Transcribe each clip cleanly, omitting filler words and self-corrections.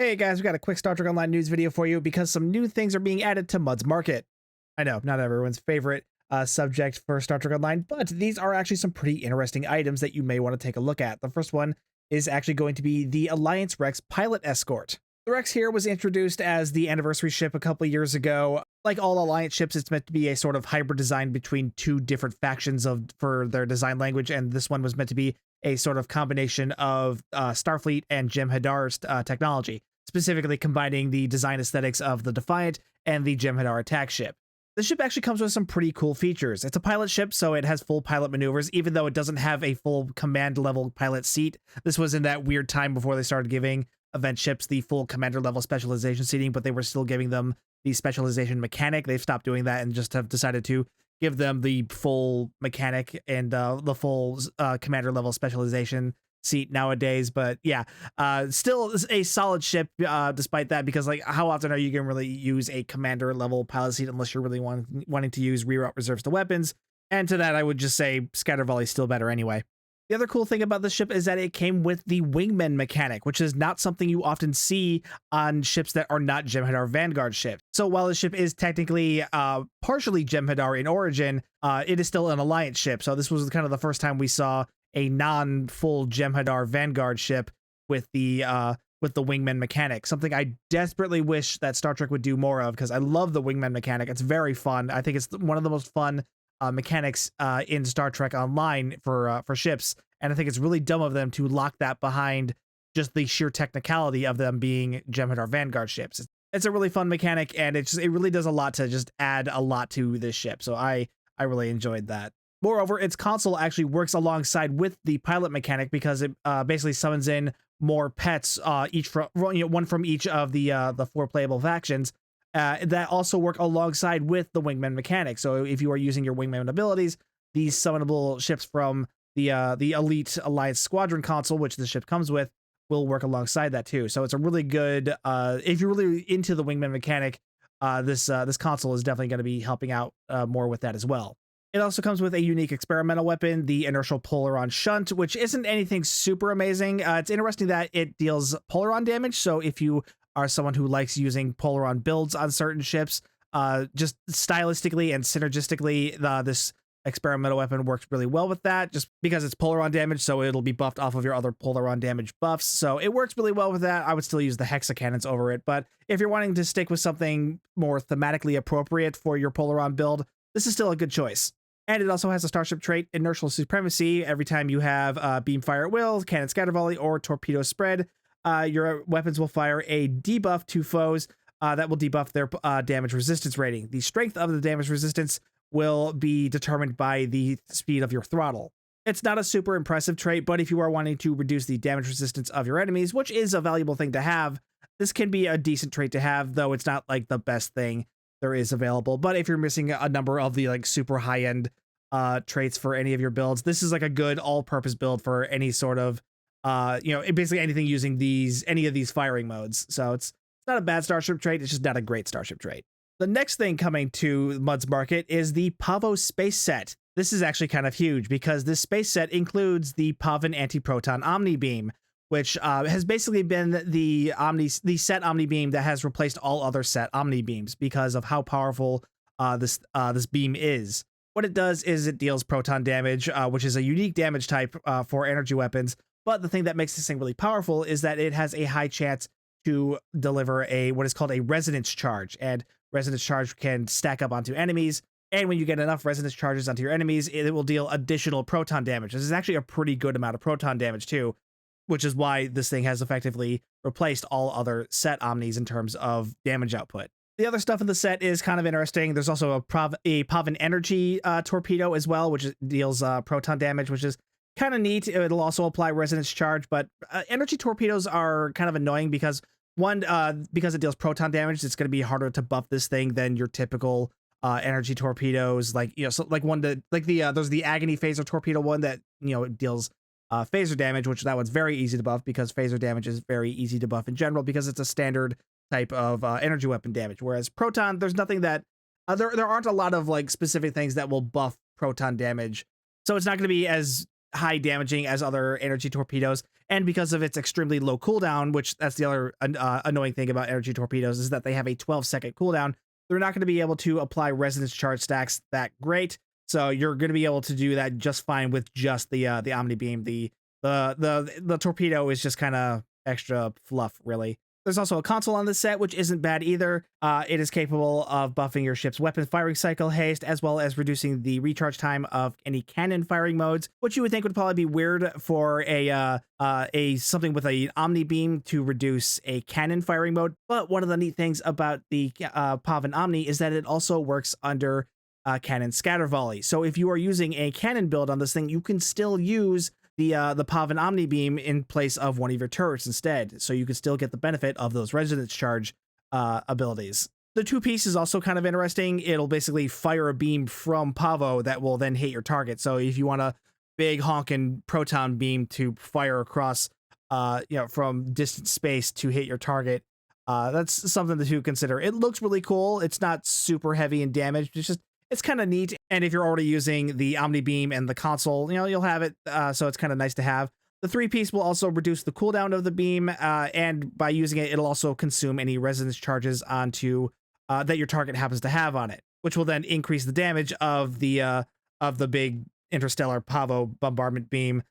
Hey guys, we got a quick Star Trek Online news video for you because some new things are being added to Mud's Market. I know, not everyone's favorite subject for Star Trek Online, but these are actually some pretty interesting items that you may want to take a look at. The first one is actually going to be the Alliance Rex Pilot Escort. The Rex here was introduced as the anniversary ship a couple of years ago. Like all Alliance ships, it's meant to be a sort of hybrid design between two different factions for their design language, and this one was meant to be a sort of combination of Starfleet and Jem'Hadar's technology, specifically combining the design aesthetics of the Defiant and the Jem'Hadar attack ship. The ship actually comes with some pretty cool features. It's a pilot ship, so it has full pilot maneuvers, even though it doesn't have a full command level pilot seat. This was in that weird time before they started giving event ships the full commander level specialization seating, but they were still giving them the specialization mechanic. They've stopped doing that and just have decided to give them the full mechanic and the full commander level specialization seat nowadays. But yeah, still a solid ship despite that, because like how often are you gonna really use a commander level pilot seat unless you're really wanting to use reroute reserves to weapons? And to that I would just say scatter volley is still better anyway. The other cool thing about this ship is that it came with the wingman mechanic, which is not something you often see on ships that are not Jem'Hadar Vanguard ships. So while the ship is technically partially Jem'Hadar in origin, it is still an Alliance ship. So this was kind of the first time we saw a non-full Jem'Hadar Vanguard ship with the wingman mechanic. Something I desperately wish that Star Trek would do more of, because I love the wingman mechanic. It's very fun. I think it's one of the most fun mechanics in Star Trek Online for ships, and I think it's really dumb of them to lock that behind just the sheer technicality of them being Jem'Hadar Vanguard ships. It's a really fun mechanic, and it really does a lot to just add a lot to this ship. So I really enjoyed that. Moreover, its console actually works alongside with the pilot mechanic, because it basically summons in more pets, one from each of the four playable factions, that also work alongside with the wingman mechanic. So if you are using your wingman abilities, these summonable ships from the Elite Alliance Squadron console, which the ship comes with, will work alongside that too. So it's a really good, if you're really into the wingman mechanic, this console is definitely going to be helping out more with that as well. It also comes with a unique experimental weapon, the inertial Polaron Shunt, which isn't anything super amazing. It's interesting that it deals Polaron damage, so if you are someone who likes using Polaron builds on certain ships, just stylistically and synergistically, this experimental weapon works really well with that, just because it's Polaron damage, so it'll be buffed off of your other Polaron damage buffs. So it works really well with that. I would still use the Hexa cannons over it, but if you're wanting to stick with something more thematically appropriate for your Polaron build, this is still a good choice. And it also has a starship trait, Inertial Supremacy. Every time you have Beam Fire at Will, Cannon Scatter Volley, or Torpedo Spread, your weapons will fire a debuff to foes that will debuff their damage resistance rating. The strength of the damage resistance will be determined by the speed of your throttle. It's not a super impressive trait, but if you are wanting to reduce the damage resistance of your enemies, which is a valuable thing to have, this can be a decent trait to have, though it's not like the best thing there is available. But if you're missing a number of the like super high-end traits for any of your builds, this is like a good all-purpose build for any sort of basically anything using any of these firing modes. So it's not a bad starship trait, it's just not a great starship trait. The next thing coming to Mud's Market is the Pahvo Space Set. This is actually kind of huge, because this space set includes the Pahvan anti-proton Omni-beam, which has basically been the set Omni-beam that has replaced all other set Omni-beams because of how powerful this beam is. What it does is it deals proton damage, which is a unique damage type for energy weapons. But the thing that makes this thing really powerful is that it has a high chance to deliver what is called a resonance charge. And resonance charge can stack up onto enemies. And when you get enough resonance charges onto your enemies, it will deal additional proton damage. This is actually a pretty good amount of proton damage too, which is why this thing has effectively replaced all other set Omnis in terms of damage output. The other stuff in the set is kind of interesting. There's also a Pahvan Energy torpedo as well, which deals proton damage, which is kind of neat. It'll also apply resonance charge, but energy torpedoes are kind of annoying because because it deals proton damage, it's going to be harder to buff this thing than your typical energy torpedoes. Like, so like there's the Agony Phaser torpedo one that, deals phaser damage, which that one's very easy to buff, because phaser damage is very easy to buff in general because it's a standard type of energy weapon damage. Whereas proton, there's nothing that there aren't a lot of like specific things that will buff proton damage, so it's not going to be as high damaging as other energy torpedoes, and because of its extremely low cooldown, which that's the other annoying thing about energy torpedoes is that they have a 12-second cooldown. They're not going to be able to apply resonance charge stacks that great, so you're going to be able to do that just fine with just the Omni-beam. The torpedo is just kind of extra fluff, really. There's also a console on this set, which isn't bad either. It is capable of buffing your ship's weapon firing cycle haste, as well as reducing the recharge time of any cannon firing modes, which you would think would probably be weird for a something with an Omni-beam to reduce a cannon firing mode. But one of the neat things about the Pahvan Omni is that it also works under cannon scatter volley. So if you are using a cannon build on this thing, you can still use the Pahvan Omni-beam in place of one of your turrets instead, so you can still get the benefit of those resonance charge abilities. The two-piece is also kind of interesting. It'll basically fire a beam from Pahvo that will then hit your target. So if you want a big honking proton beam to fire across, from distant space to hit your target, that's something to consider. It looks really cool. It's not super heavy in damage. It's kind of neat, and if you're already using the Omni-beam and the console, you'll have it, so it's kind of nice to have. The three-piece will also reduce the cooldown of the beam, and by using it, it'll also consume any resonance charges onto that your target happens to have on it, which will then increase the damage of the big interstellar Pahvo bombardment beam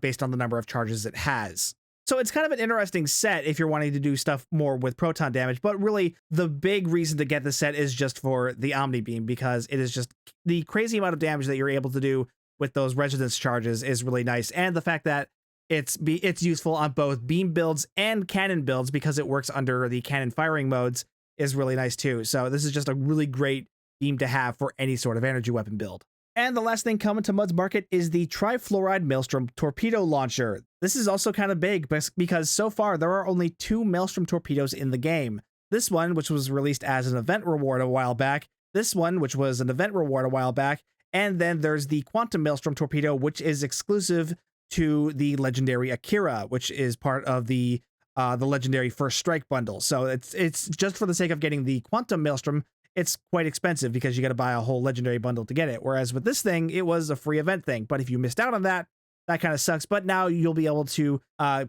based on the number of charges it has. So it's kind of an interesting set if you're wanting to do stuff more with proton damage, but really the big reason to get this set is just for the Omni-beam, because it is just the crazy amount of damage that you're able to do with those resonance charges is really nice. And the fact that it's useful on both beam builds and cannon builds because it works under the cannon firing modes is really nice too. So this is just a really great beam to have for any sort of energy weapon build. And the last thing coming to Mud's market is the Trifluoride Maelstrom Torpedo Launcher. This is also kind of big because so far there are only 2 Maelstrom torpedoes in the game. This one, which was released as an event reward a while back, this one, which was an event reward a while back, and then there's the Quantum Maelstrom Torpedo, which is exclusive to the legendary Akira, which is part of the legendary First Strike bundle. So it's just for the sake of getting the Quantum Maelstrom, it's quite expensive because you got to buy a whole legendary bundle to get it. Whereas with this thing, it was a free event thing. But if you missed out on that, that kind of sucks. But now you'll be able to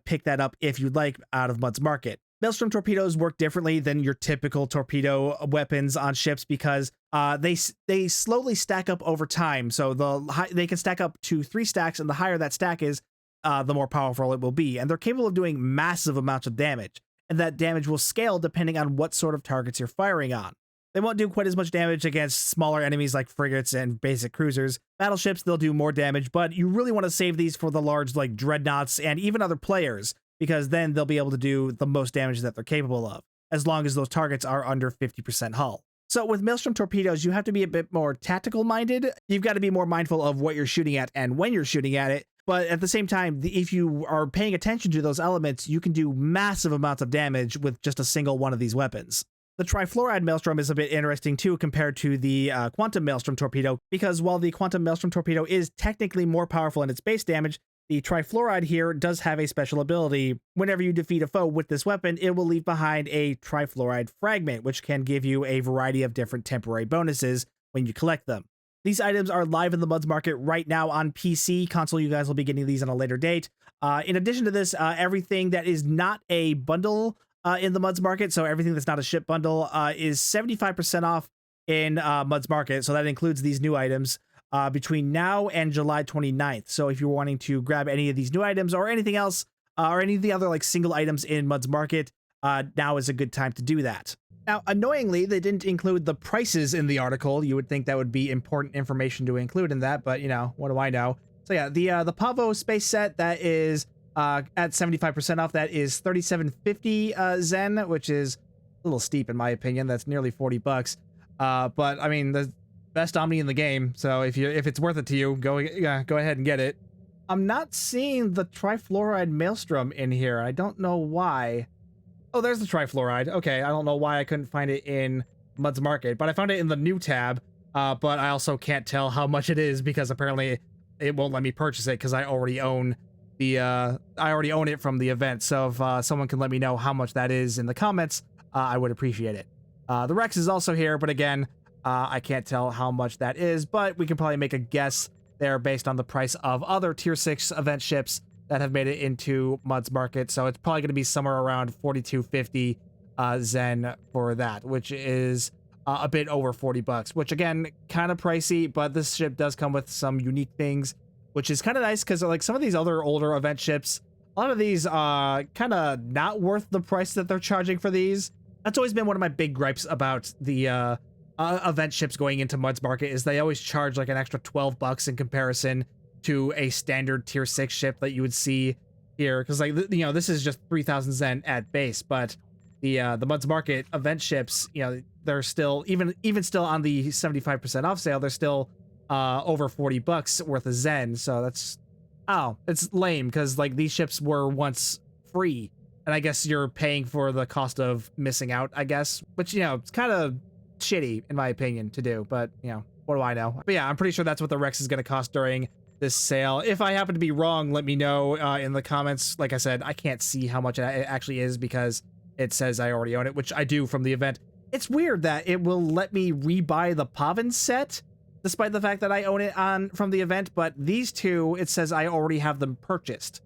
pick that up if you'd like out of Mud's market. Maelstrom torpedoes work differently than your typical torpedo weapons on ships because they slowly stack up over time. So they can stack up to 3 stacks, and the higher that stack is, the more powerful it will be. And they're capable of doing massive amounts of damage. And that damage will scale depending on what sort of targets you're firing on. They won't do quite as much damage against smaller enemies like frigates and basic cruisers. Battleships, they'll do more damage, but you really want to save these for the large like dreadnoughts and even other players, because then they'll be able to do the most damage that they're capable of, as long as those targets are under 50% hull. So with Maelstrom torpedoes, you have to be a bit more tactical minded. You've got to be more mindful of what you're shooting at and when you're shooting at it. But at the same time, if you are paying attention to those elements, you can do massive amounts of damage with just a single one of these weapons. The Trifluoride Maelstrom is a bit interesting too compared to the Quantum Maelstrom Torpedo, because while the Quantum Maelstrom Torpedo is technically more powerful in its base damage, the Trifluoride here does have a special ability. Whenever you defeat a foe with this weapon, it will leave behind a Trifluoride fragment, which can give you a variety of different temporary bonuses when you collect them. These items are live in the Muds market right now on PC. Console, you guys will be getting these on a later date. In addition to this, everything that is not a bundle in the Muds market, so everything that's not a ship bundle, is 75% off in Muds market. So that includes these new items between now and July 29th. So if you're wanting to grab any of these new items or anything else, or any of the other like single items in Muds market, now is a good time to do that. Now, annoyingly, they didn't include the prices in the article. You would think that would be important information to include in that, but what do I know? So yeah, the Pahvo Space Set, that is at 75% off, that is 3750 Zen, which is a little steep in my opinion. That's nearly 40 bucks. But I mean, the best Omni in the game, so if it's worth it to you, go ahead and get it. I'm not seeing the Trifluoride Maelstrom in here. I don't know why. Oh, there's the Trifluoride. Okay, I don't know why I couldn't find it in Muds Market, but I found it in the new tab. But I also can't tell how much it is because apparently it won't let me purchase it because I already own it from the event. So if someone can let me know how much that is in the comments, I would appreciate it. The Rex is also here, but again, I can't tell how much that is, but we can probably make a guess there based on the price of other tier 6 event ships that have made it into Mud's market. So it's probably going to be somewhere around 4250 Zen for that, which is a bit over 40 bucks, which again, kind of pricey, but this ship does come with some unique things, which is kind of nice because like some of these other older event ships, a lot of these kind of not worth the price that they're charging for these. That's always been one of my big gripes about the event ships going into Mud's market, is they always charge like an extra 12 bucks in comparison to a standard tier 6 ship that you would see here, because like you know, this is just 3,000 Zen at base, but the Mud's market event ships, you know, they're still even still on the 75% off sale, they're still over 40 bucks worth of Zen. So that's, oh, it's lame because like these ships were once free, and I guess you're paying for the cost of missing out, I guess, which, you know, it's kind of shitty in my opinion to do, but you know, what do I know? But yeah, I'm pretty sure that's what the Rex is going to cost during this sale. If I happen to be wrong, let me know in the comments. Like I said, I can't see how much it actually is because it says I already own it, which I do from the event. It's weird that it will let me rebuy the Pahvan set despite the fact that I own it from the event, but these two, it says I already have them purchased.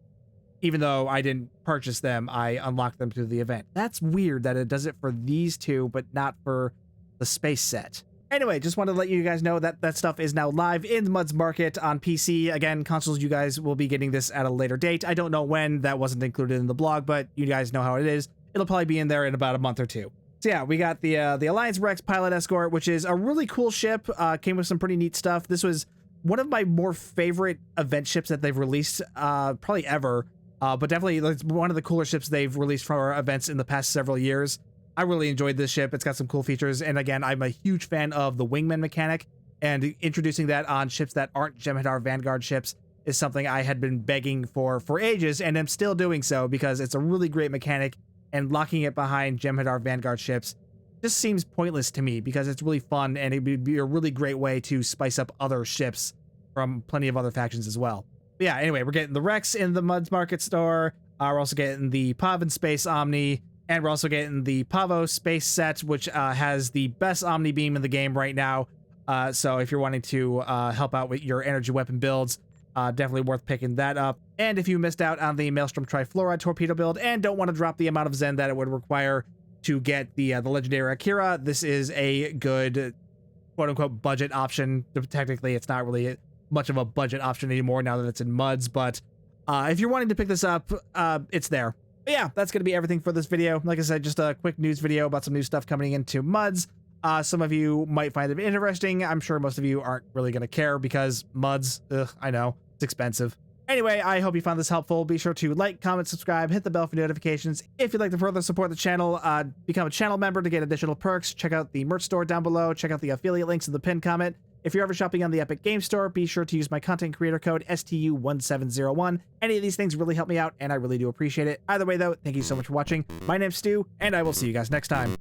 Even though I didn't purchase them, I unlocked them through the event. That's weird that it does it for these two, but not for the space set. Anyway, just wanted to let you guys know that that stuff is now live in Mud's market on PC. Again, consoles, you guys will be getting this at a later date. I don't know when, that wasn't included in the blog, but you guys know how it is. It'll probably be in there in about a month or two. So yeah, we got the Alliance Rex Pilot Escort, which is a really cool ship. Came with some pretty neat stuff. This was one of my more favorite event ships that they've released, probably ever. But definitely it's one of the cooler ships they've released for our events in the past several years. I really enjoyed this ship. It's got some cool features. And again, I'm a huge fan of the wingman mechanic, and introducing that on ships that aren't Jem'Hadar Vanguard ships is something I had been begging for ages, and am still doing so because it's a really great mechanic, and locking it behind Jem'Hadar Vanguard ships just seems pointless to me because it's really fun, and it would be a really great way to spice up other ships from plenty of other factions as well. But yeah, anyway, we're getting the Rex in the Mud's Market store. We're also getting the Pahvan Space Omni, and we're also getting the Pahvo Space Set, which has the best Omni-beam in the game right now. So if you're wanting to help out with your energy weapon builds, definitely worth picking that up. And if you missed out on the Maelstrom Trifluoride torpedo build and don't want to drop the amount of Zen that it would require to get the legendary Akira, this is a good quote-unquote budget option. Technically, it's not really much of a budget option anymore now that it's in Muds, but if you're wanting to pick this up, it's there. But yeah, that's going to be everything for this video. Like I said, just a quick news video about some new stuff coming into Muds. Some of you might find it interesting. I'm sure most of you aren't really going to care because Muds, I know, it's expensive. Anyway, I hope you found this helpful. Be sure to like, comment, subscribe, hit the bell for notifications. If you'd like to further support the channel, become a channel member to get additional perks. Check out the merch store down below. Check out the affiliate links in the pinned comment. If you're ever shopping on the Epic Game Store, be sure to use my content creator code STU1701. Any of these things really help me out, and I really do appreciate it. Either way, though, thank you so much for watching. My name's Stu, and I will see you guys next time.